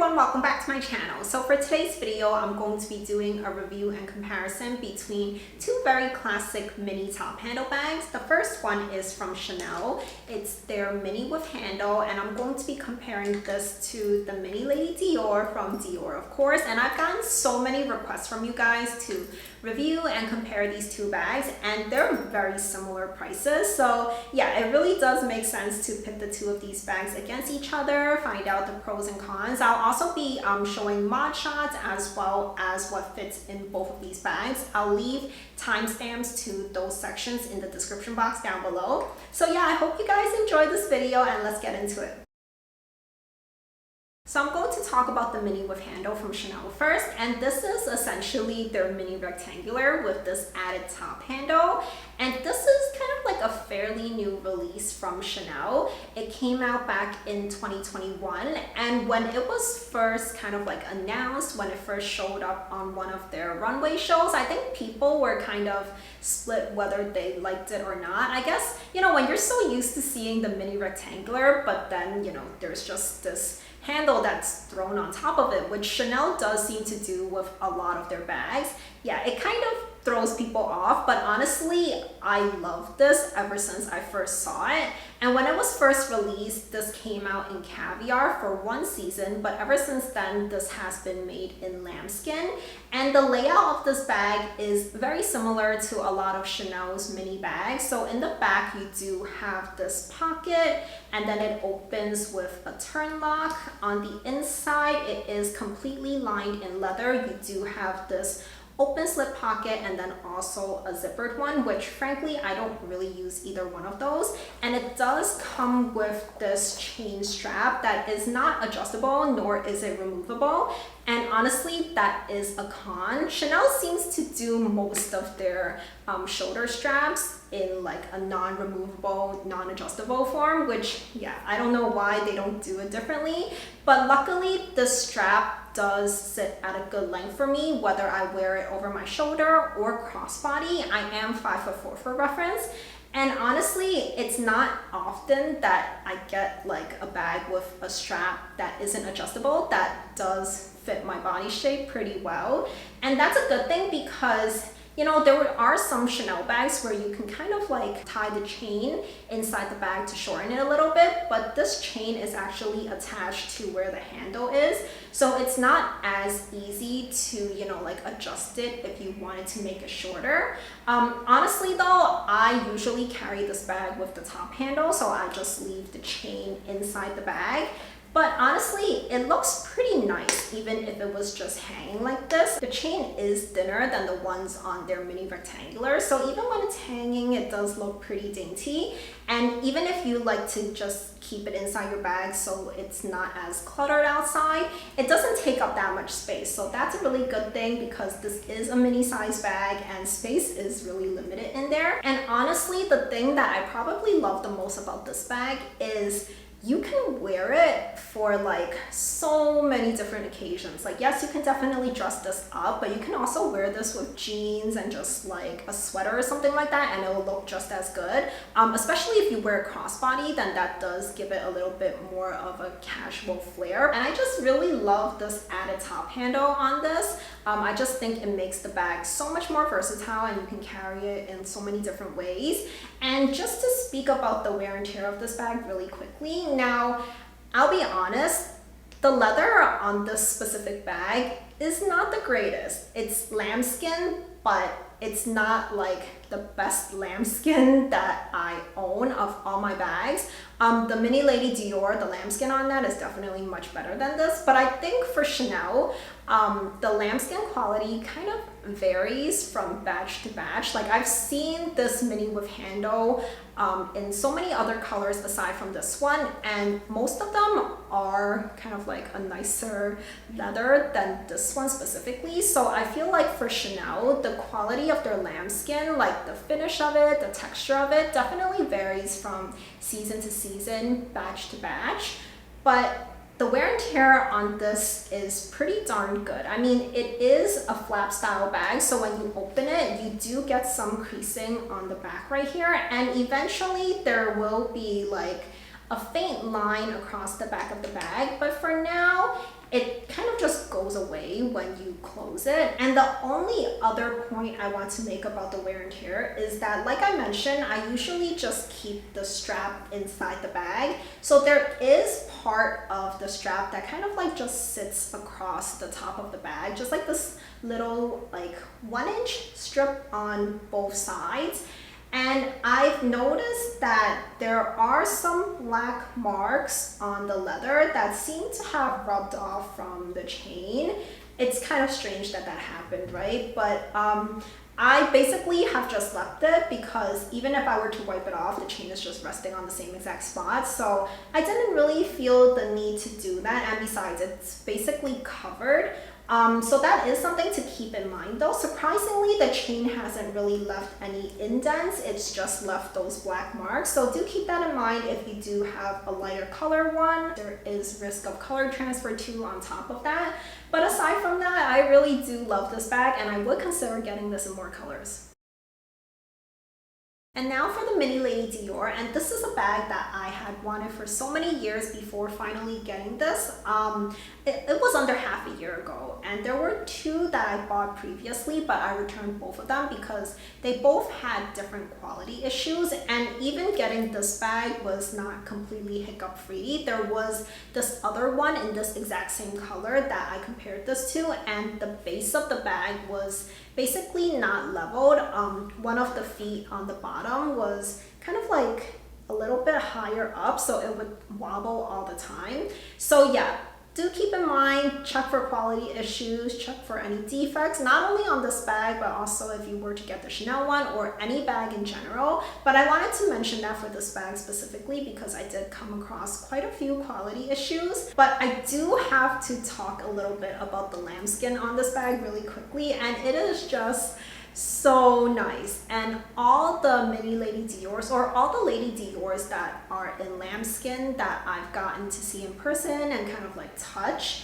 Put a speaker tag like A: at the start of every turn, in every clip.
A: everyone, welcome back to my channel. So for today's video, I'm going to be doing a review and comparison between two very classic mini top handle bags. The first one is from Chanel. It's their mini with handle, and I'm going to be comparing this to the Mini Lady Dior from Dior, of course. And I've gotten so many requests from you guys to review and compare these two bags, and they're very similar prices. So yeah, it really does make sense to pit the two of these bags against each other, find out the pros and cons. I'll also be showing mod shots as well as what fits in both of these bags. I'll leave timestamps to those sections in the description box down below. So yeah, I hope you guys enjoyed this video, and let's get into it. So I'm going to talk about the mini with handle from Chanel first, and this is essentially their mini rectangular with this added top handle. And this is kind of like a fairly new release from Chanel. It came out back in 2021, and when it was first kind of like announced, when it first showed up on one of their runway shows, I think people were kind of split whether they liked it or not. I guess, you know, when you're so used to seeing the mini rectangular, but then, you know, there's just this handle that's thrown on top of it, which Chanel does seem to do with a lot of their bags. Yeah, it kind of throws people off, but honestly, I love this ever since I first saw it. And when it was first released, this came out in caviar for one season, but ever since then, this has been made in lambskin. And the layout of this bag is very similar to a lot of Chanel's mini bags. So in the back, you do have this pocket, and then it opens with a turn lock. On the inside, it is completely lined in leather. You do have this open slip pocket and then also a zippered one, which frankly I don't really use either one of those. And it does come with this chain strap that is not adjustable, nor is it removable. And honestly, that is a con. Chanel seems to do most of their shoulder straps in like a non-removable, non-adjustable form, which yeah, I don't know why they don't do it differently. But luckily, the strap does sit at a good length for me, whether I wear it over my shoulder or crossbody. I am 5'4" for reference. And honestly, it's not often that I get like a bag with a strap that isn't adjustable that does fit my body shape pretty well. And that's a good thing because, you know, there are some Chanel bags where you can kind of like tie the chain inside the bag to shorten it a little bit, but this chain is actually attached to where the handle is. So it's not as easy to, you know, like adjust it if you wanted to make it shorter. Honestly though, I usually carry this bag with the top handle, so I just leave the chain inside the bag. But honestly, it looks pretty nice even if it was just hanging like this. The chain is thinner than the ones on their mini rectangular, so even when it's hanging, it does look pretty dainty. And even if you like to just keep it inside your bag so it's not as cluttered outside, it doesn't take up that much space. So that's a really good thing because this is a mini size bag and space is really limited in there. And honestly, the thing that I probably love the most about this bag is you can wear it for like so many different occasions. Like, yes, you can definitely dress this up, but you can also wear this with jeans and just like a sweater or something like that, and it will look just as good. Especially if you wear a crossbody, then that does give it a little bit more of a casual flair. And I just really love this added top handle on this. I just think it makes the bag so much more versatile, and you can carry it in so many different ways. And just to speak about the wear and tear of this bag really quickly, now, I'll be honest, the leather on this specific bag is not the greatest. It's lambskin, but it's not like the best lambskin that I own of all my bags. The Mini Lady Dior, the lambskin on that is definitely much better than this, but I think for Chanel, the lambskin quality kind of varies from batch to batch. Like, I've seen this mini with handle in so many other colors aside from this one, and most of them are kind of like a nicer leather than this one specifically. So I feel like for Chanel, the quality of their lambskin, like the finish of it, the texture of it, definitely varies from season to season, batch to batch. But the wear and tear on this is pretty darn good. I mean, it is a flap style bag, so when you open it, you do get some creasing on the back right here, and eventually there will be like a faint line across the back of the bag, but for now, it when you close it. And the only other point I want to make about the wear and tear is that, like I mentioned, I usually just keep the strap inside the bag. So there is part of the strap that kind of like just sits across the top of the bag, just like this little like 1-inch strip on both sides. And I've noticed that there are some black marks on the leather that seem to have rubbed off from the chain. It's kind of strange that that happened, right? But I basically have just left it because even if I were to wipe it off, the chain is just resting on the same exact spot. So I didn't really feel the need to do that. And besides, it's basically covered. So that is something to keep in mind though. Surprisingly, the chain hasn't really left any indents. It's just left those black marks. So do keep that in mind if you do have a lighter color one. There is risk of color transfer too on top of that. But aside from that, I really do love this bag and I would consider getting this in more colors. And now for the Mini Lady Dior, and this is a bag that I had wanted for so many years before finally getting this. It was under half a year ago, and there were two that I bought previously, but I returned both of them because they both had different quality issues, and even getting this bag was not completely hiccup free. There was this other one in this exact same color that I compared this to, and the base of the bag was basically not leveled. One of the feet on the bottom was kind of like a little bit higher up, so it would wobble all the time. So yeah, do keep in mind, check for quality issues, check for any defects, not only on this bag, but also if you were to get the Chanel one or any bag in general. But I wanted to mention that for this bag specifically because I did come across quite a few quality issues. But I do have to talk a little bit about the lambskin on this bag really quickly, and it is just so nice. And all the Mini Lady Diors, or all the Lady Diors that are in lambskin that I've gotten to see in person and kind of like touch,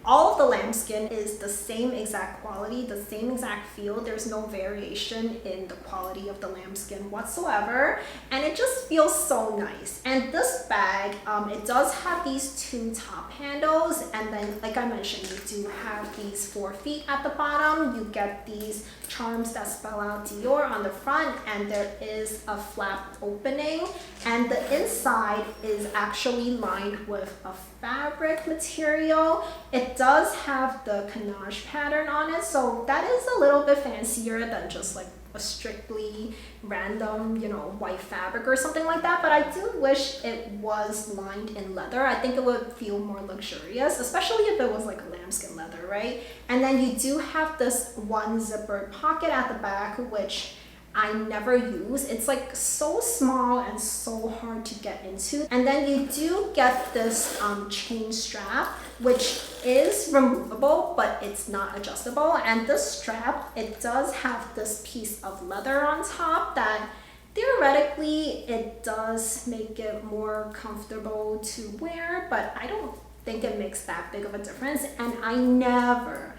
A: all of the lambskin is the same exact quality, the same exact feel. There's no variation in the quality of the lambskin whatsoever, and it just feels so nice. And this bag, it does have these two top handles, and then like I mentioned, you do have these 4 feet at the bottom. You get these charms that spell out Dior on the front, and there is a flap opening, and the inside is actually lined with a fabric material. It does have the ganache pattern on it, so that is a little bit fancier than just like a strictly random, you know, white fabric or something like that. But I do wish it was lined in leather. I think it would feel more luxurious, especially if it was like a lambskin leather, right? And then you do have this one zippered pocket at the back, which I never use. It's like so small and so hard to get into. And then you do get this chain strap, which is removable, but it's not adjustable. And this strap, it does have this piece of leather on top that theoretically it does make it more comfortable to wear, but I don't think it makes that big of a difference. And I never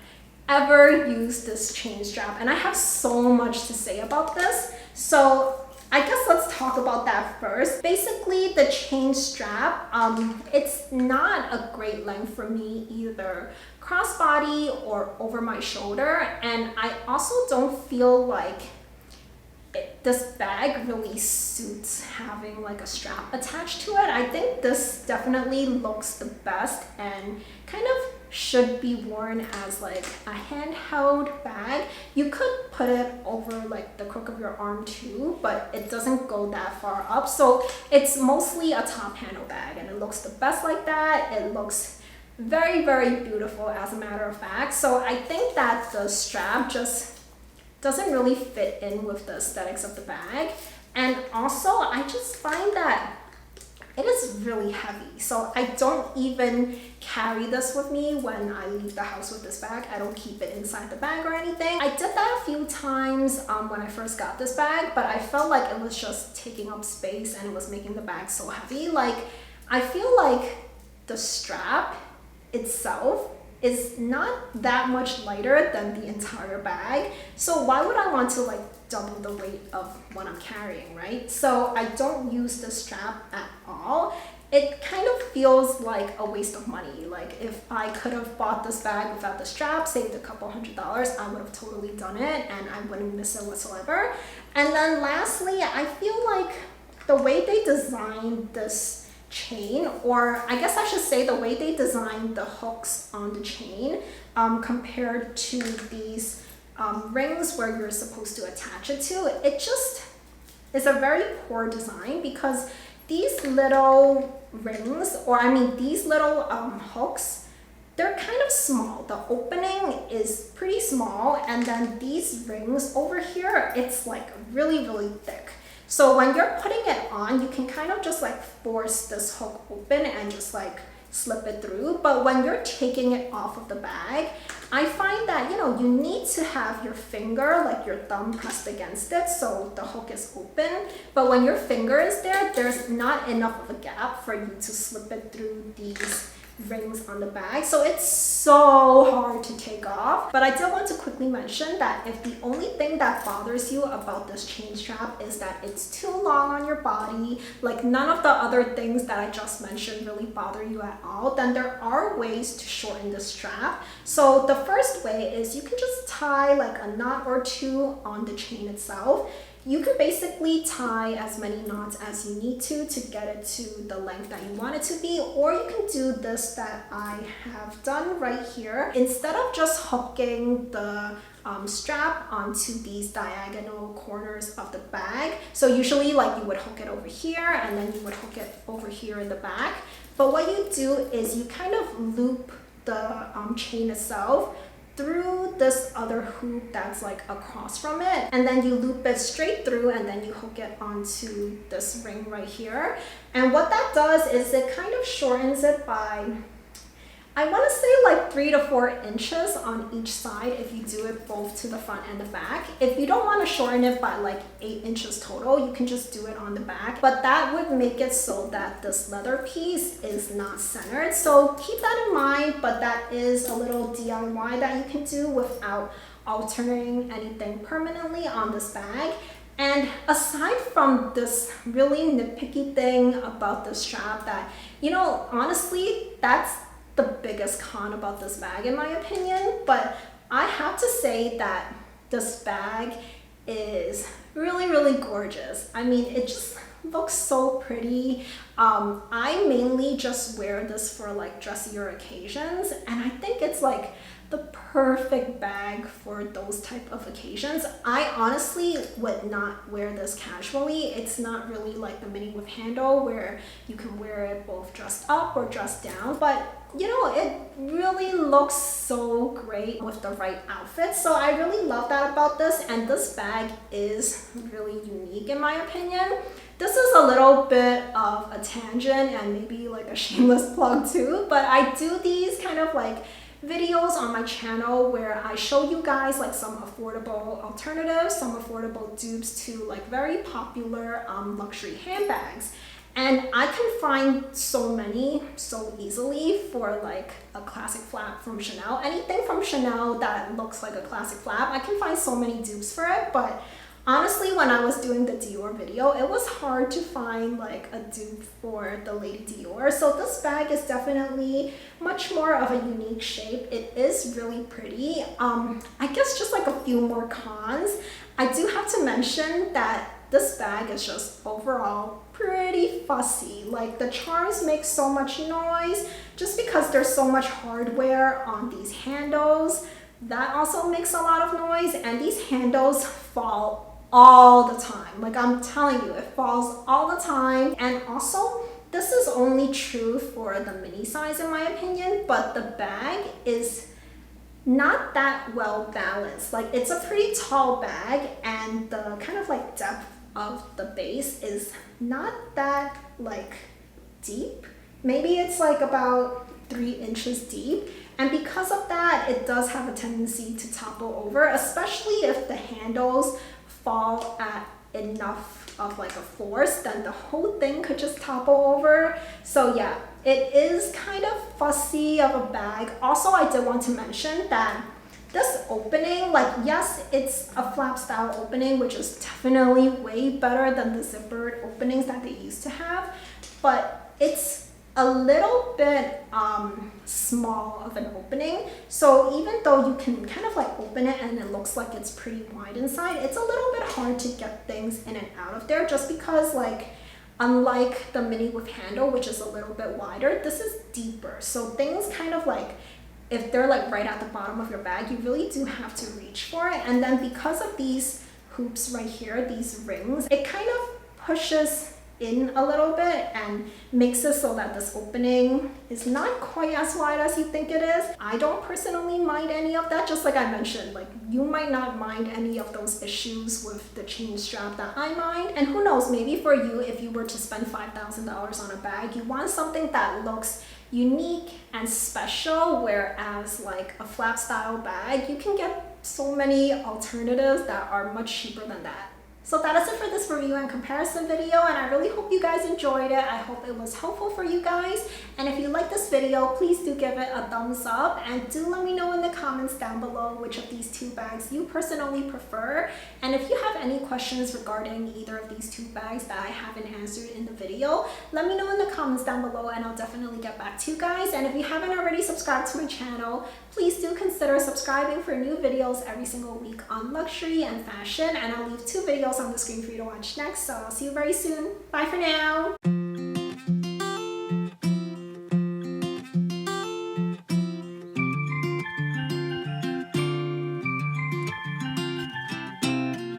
A: ever use this chain strap, and I have so much to say about this, so I guess let's talk about that first. Basically, the chain strap, it's not a great length for me, either crossbody or over my shoulder, and I also don't feel like this bag really suits having like a strap attached to it. I think this definitely looks the best and kind of should be worn as like a handheld bag. You could put it over like the crook of your arm too, but it doesn't go that far up. So it's mostly a top handle bag, and it looks the best like that. It looks very, very beautiful as a matter of fact. So I think that the strap just doesn't really fit in with the aesthetics of the bag. And also I just find that it is really heavy, so I don't even carry this with me when I leave the house with this bag. I don't keep it inside the bag or anything. I did that a few times when I first got this bag, but I felt like it was just taking up space and it was making the bag so heavy. Like, I feel like the strap itself is not that much lighter than the entire bag, so why would I want to like double the weight of what I'm carrying, right? So I don't use the strap at all. it kind of feels like a waste of money. Like if I could have bought this bag without the strap, saved a couple $100, I would have totally done it and I wouldn't miss it whatsoever. And then lastly, I feel like the way they designed this chain, or I guess I should say the way they designed the hooks on the chain compared to these rings where you're supposed to attach it to, it just is a very poor design, because these little rings, or I mean these little hooks, they're kind of small. The opening is pretty small, and then these rings over here, it's like really, really thick. So when you're putting it on, you can kind of just like force this hook open and just like slip it through. But when you're taking it off of the bag, I find that, you know, you need to have your finger, like your thumb, pressed against it so the hook is open. But when your finger is there, there's not enough of a gap for you to slip it through these rings on the bag. So it's so hard to take off. But I did want to quickly mention that if the only thing that bothers you about this chain strap is that it's too long on your body, like none of the other things that I just mentioned really bother you at all, then there are ways to shorten the strap. So the first way is you can just tie like a knot or two on the chain itself. You can basically tie as many knots as you need to get it to the length that you want it to be, or you can do this that I have done right here. Instead of just hooking the strap onto these diagonal corners of the bag, so usually like you would hook it over here and then you would hook it over here in the back, but what you do is you kind of loop the chain itself through this other hoop that's like across from it, and then you loop it straight through and then you hook it onto this ring right here. And what that does is it kind of shortens it by, I want to say like 3 to 4 inches on each side if you do it both to the front and the back. If you don't want to shorten it by like 8 inches total, you can just do it on the back, but that would make it so that this leather piece is not centered. So keep that in mind, but that is a little DIY that you can do without altering anything permanently on this bag. And aside from this really nitpicky thing about the strap that, you know, honestly, that's the biggest con about this bag in my opinion, but I have to say that this bag is really, really gorgeous. I mean, it just looks so pretty. I mainly just wear this for like dressier occasions, and I think it's like the perfect bag for those type of occasions. I honestly would not wear this casually. It's not really like the mini with handle where you can wear it both dressed up or dressed down, but you know, it really looks so great with the right outfit. So I really love that about this, and this bag is really unique in my opinion. This is a little bit of a tangent and maybe like a shameless plug too, but I do these kind of like videos on my channel where I show you guys like some affordable alternatives, some affordable dupes to like very popular luxury handbags. And I can find so many so easily for like a classic flap from Chanel. Anything from Chanel that looks like a classic flap, I can find so many dupes for it. But honestly, when I was doing the Dior video, it was hard to find like a dupe for the Lady Dior. So this bag is definitely much more of a unique shape. It is really pretty. I guess just like a few more cons. I do have to mention that this bag is just overall pretty fussy. Like the charms make so much noise just because there's so much hardware on these handles. That also makes a lot of noise, and these handles fall all the time. Like I'm telling you, it falls all the time. And also, this is only true for the mini size in my opinion, but the bag is not that well balanced. Like it's a pretty tall bag, and the kind of like depth of the base is not that like deep. Maybe it's like about 3 inches deep, and because of that, it does have a tendency to topple over, especially if the handles fall at enough of like a force, then the whole thing could just topple over. So yeah, it is kind of fussy of a bag. Also, I did want to mention that this opening, like yes, it's a flap style opening, which is definitely way better than the zippered openings that they used to have, but it's a little bit small of an opening. So even though you can kind of like open it and it looks like it's pretty wide inside, it's a little bit hard to get things in and out of there, just because like unlike the mini with handle, which is a little bit wider, this is deeper. So things kind of like, if they're like right at the bottom of your bag, you really do have to reach for it. And then because of these hoops right here, these rings, it kind of pushes in a little bit and makes it so that this opening is not quite as wide as you think it is. I don't personally mind any of that, just like I mentioned, like you might not mind any of those issues with the chain strap that I mind. And who knows, maybe for you, if you were to spend $5,000 on a bag, you want something that looks unique and special, whereas like a flap style bag, you can get so many alternatives that are much cheaper than that. So that is it for this review and comparison video, and I really hope you guys enjoyed it. I hope it was helpful for you guys, and if you like this video, please do give it a thumbs up, and do let me know in the comments down below which of these two bags you personally prefer. And if you have any questions regarding either of these two bags that I haven't answered in the video, let me know in the comments down below and I'll definitely get back to you guys. And if you haven't already subscribed to my channel, please do consider subscribing for new videos every single week on luxury and fashion, and I'll leave 2 videos on the screen for you to watch next. So I'll see you very soon. Bye for now.